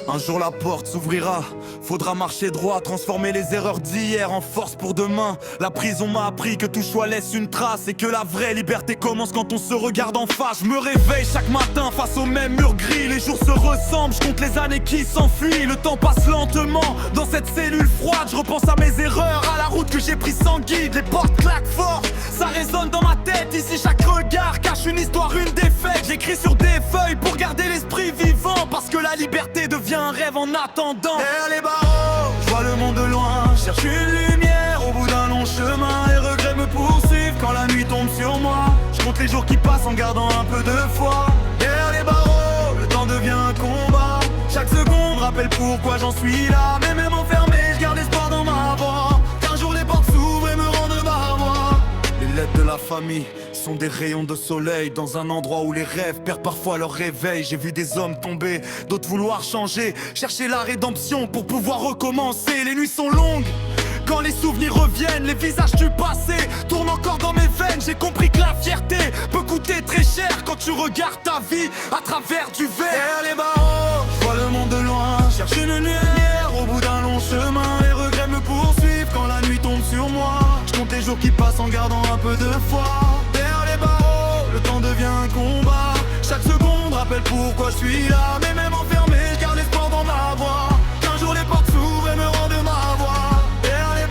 Un jour la porte s'ouvrira, faudra marcher droit, transformer les erreurs d'hier en force pour demain. La prison m'a appris que tout choix laisse une trace et que la vraie liberté commence quand on se regarde en face. Je me réveille chaque matin face au même mur gris, les jours se ressemblent, je compte les années qui s'enfuient. Le temps passe lentement dans cette cellule froide, je repense à mes erreurs, à la route que j'ai prise sans guide. Les portes claquent fort, ça résonne dans ma tête, ici chaque regard cache une histoire, une défaite. J'écris sur des feuilles pour garder l'esprit vivant, parce que la liberté devient un rêve en attendant. Derrière les barreaux, je vois le monde de loin, cherche une lumière au bout d'un long chemin. Les regrets me poursuivent quand la nuit tombe sur moi. Je compte les jours qui passent en gardant un peu de foi. Derrière les barreaux, le temps devient un combat. Chaque seconde rappelle pourquoi j'en suis là. Mais même enfermé, je garde espoir dans ma voix, qu'un jour les portes s'ouvrent et me rendent ma voix. Les lettres de la famille sont des rayons de soleil dans un endroit où les rêves perdent parfois leur réveil. J'ai vu des hommes tomber, d'autres vouloir changer, chercher la rédemption pour pouvoir recommencer. Les nuits sont longues quand les souvenirs reviennent, les visages du passé tournent encore dans mes veines. J'ai compris que la fierté peut coûter très cher quand tu regardes ta vie à travers du verre. Derrière les barreaux, je vois le monde de loin, cherche une lumière au bout d'un long chemin. Les regrets me poursuivent quand la nuit tombe sur moi. Je compte les jours qui passent en gardant un peu de foi. Derrière les barreaux, le temps devient un combat. Chaque seconde rappelle pourquoi je suis là. Mais même enfermé, je garde l'espoir dans ma voix, qu'un jour les portes s'ouvrent et me rendent ma voix. Derrière les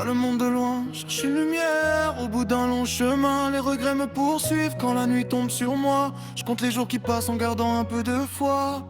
le monde de loin, cherche une lumière au bout d'un long chemin. Les regrets me poursuivent quand la nuit tombe sur moi. Je compte les jours qui passent en gardant un peu de foi.